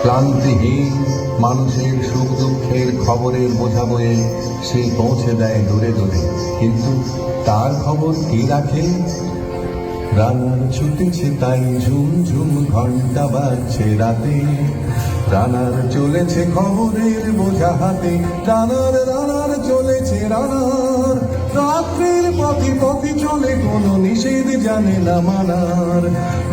ক্লান্তিহীন মানুষের সুখ দুঃখের খবরের বোঝা বয়ে সে পৌঁছে দেয় দূরে দূরে, কিন্তু তার খবর কে রাখে? রানার ছুটেছে তাই ঝুম ঝুম ঘন্টা বাজছে রাতে, রানার চলেছে খবরের বোঝা হাতে, রানার রানার চলেছে রানার। রাত্রির পথে পথে চলে কোনো নিষেধ জানে না মানার,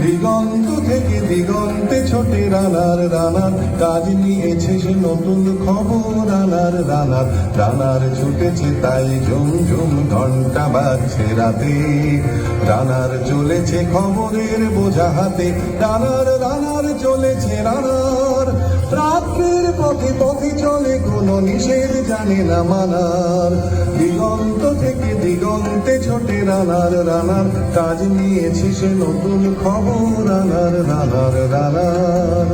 দিগন্ত থেকে দিগন্তে ছোটে রানার রানার। কাজ নিয়েছে সে নতুন খবর রানার রানার, রানার ছুটেছে তাই ঝুম ঝুম ঘন্টা বাজছে রাতে, রানার চলেছে খবরের বোঝা হাতে, রানার রানার চলেছে রানার। রাত্রির পথে পথে চলে কোনো নিষেধ জানে না মানার, দিগন্ত থেকে দিগন্তে ছোটে রানার রানার। কাজ নিয়েছে সে নতুন খবর রানার রানার রানার।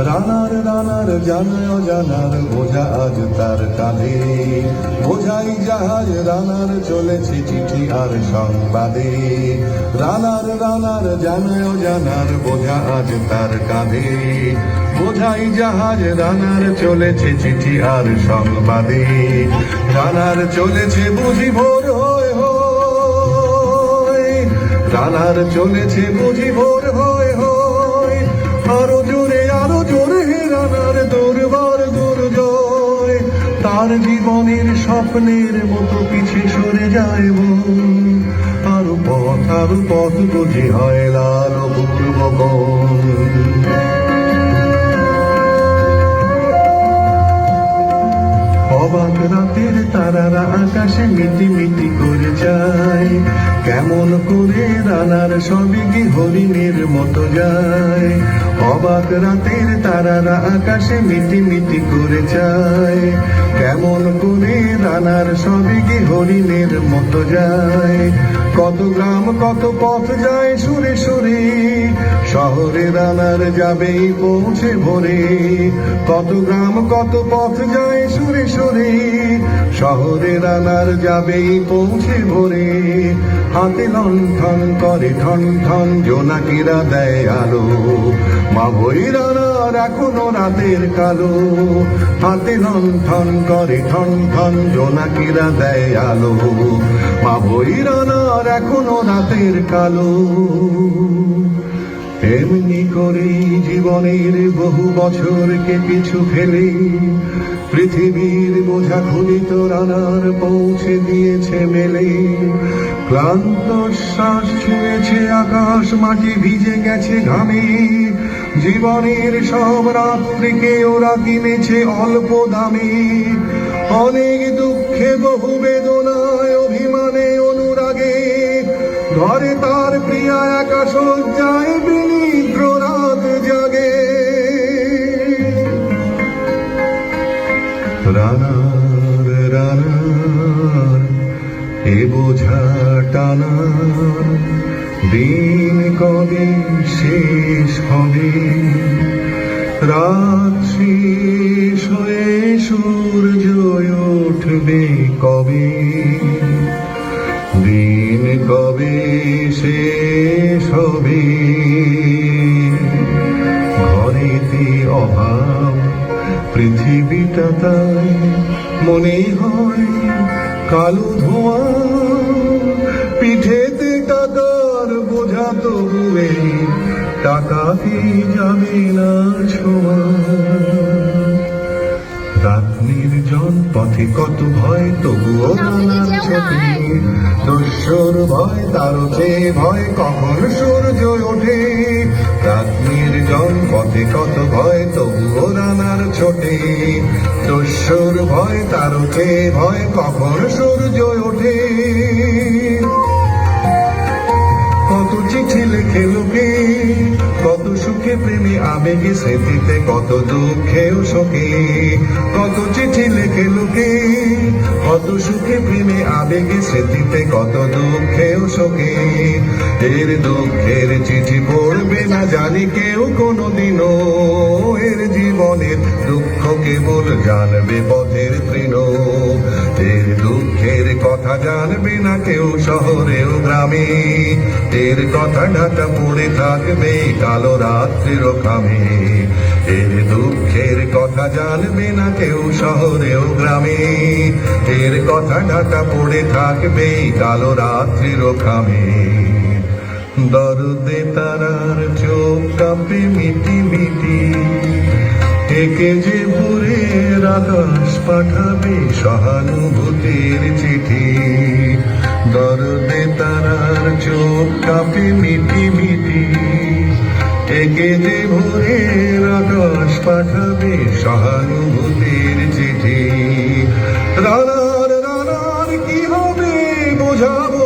রানার রানার জানাও জানার বোঝা আজ তার কাঁধে, বোঝাই জাহাজ রানার চলেছে চিঠি আর সংবাদে। রানার রানার জানাও জানার বোঝা আজ তার কাঁধে, বোঝাই জাহাজ রানার চলেছে চিঠি আর সংবাদে। রানার চলেছে বুঝি ভোর হয় হয়, রানার চলেছে বুঝি ভোর হয় হয়। আরো জোরে রানার দরবার দুর্জয়, তার জীবনের স্বপ্নের মতো পিছে সরে যায় মন। আরো পথ বুঝি হয় লাল পূর্বকন। অবাক রাতের তারারা আকাশে মিটি মিটি করে যায়, কেমন করে রানার সবই কি হরিণের মতো যায়। অবাক রাতের তারারা আকাশে মিটি মিটি করে যায়, কেমন করে রানার সবই কি হরিণের মতো যায়। কত গ্রাম কত পথ যায় সুরে সুরে, শহরে রানার যাবেই পৌঁছে ভোরে। কত গ্রাম কত পথ যায় সুরে সুরে, শহরে রানার যাবেই পৌঁছে ভোরে। হাতে লণ্ঠন করে ঠন ঠন জোনাকিরা দেয় আলো, মা বই রানার এখনো রাতের কালো। হাতে লণ্ঠন করে ঠন ঠন জোনাকিরা দেয় আলো, মা বই রানার এখনো রাতের কালো। এমনি করে জীবনের বহু বছরকে পিছু ফেলে পৃথিবীর বোঝা খুলিত রানার পৌঁছে দিয়েছে মেলে। ক্লান্ত শ্বাস ছুঁয়েছে আকাশ মাটি ভিজে গেছে ঘামে, জীবনের সব রাত্রিকে ওরা কিনেছে অল্প দামে। অনেক দুঃখে বহু বেদনায় অভিমানে অনুরাগে, ঘরে তার প্রিয়া একা শয্যায় বিনিদ্র রাত জাগে। রানার রানার এ বোঝা টানার দিন কবে শেষ হবে। রাত শেষ হয়ে সূর্য উঠবে কবে, দিন কবে শেষ হবে। ঘরেতে অভাব পৃথিবীটা তাই মনে হয় কালো ধোঁয়া। পিঠেতে টাকার বোঝা তবুয়ে টাকাতে যাবে না ছোঁয়া। রাত নির্জন পথে কত ভয় তবুও রানার ছোটে, দস্যুর ভয় তারও চেয়ে ভয় কখন সূর্য ওঠে। রাত নির্জন পথে কত ভয় তবুও রানার ছোটে, দস্যুর ভয় তারও চেয়ে ভয় কখন সূর্য ওঠে। কত চিঠি লেখে লোকে, কত সুখে প্রেমে আবেগে স্মৃতিতে, কত দুঃখেও শোকে। কত চিঠি লেখে লোকে, কত সুখে প্রেমে আবেগে স্মৃতিতে, কত দুঃখেও শোকে। এর দুঃখের চিঠি পড়বে না জানি কেউ কোনোদিনও, এর জীবনের দুঃখ কেবল জানবে পথের তৃণ। এর দুঃখের কথা জানবে না কেউ শহরেও গ্রামে, এর কথা ঢাকা পড়ে থাকবে কালো রাত্রির খামে। এর দুঃখের কথা জানবে না কেউ শহরেও গ্রামে, এর কথা ঢাকা পড়ে থাকবে কালো রাত্রির খামে। দরদে তারার চোখ কাঁপে মিটি মিটি, একে যে ভোরের আকাশ পাঠাবে সহানুভূতির চিঠি। দরদে তারার চোখ কাঁপে মিটি মিটি, একে যে ভোরের আকাশ পাঠাবে সহানুভূতির চিঠি। রানার রানার কি হবে বোঝাবো,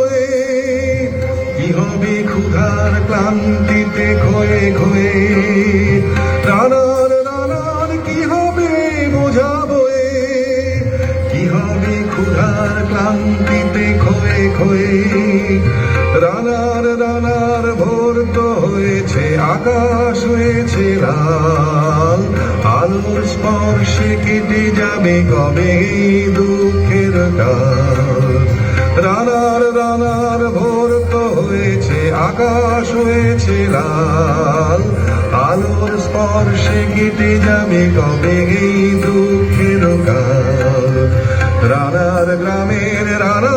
কি হবে ক্ষুধার ক্লান্তিতে খয়ে খয়ে। রানার রানার কি হবে বোঝাবো, কি হবে ক্ষুধার ক্লান্তিতে খয়ে খয়ে। রানার রানার ভোর তো হয়েছে, আকাশ হয়েছে লাল, আলোর স্পর্শে কেটে যাবে কবে এই দুঃখের কাল। রানার রানার ভোর তো হয়েছে, আকাশ হয়েছে লাল, আলোর স্পর্শে কেটে যাবে কবে এই দুঃখের কাল। রানার গ্রামের রানা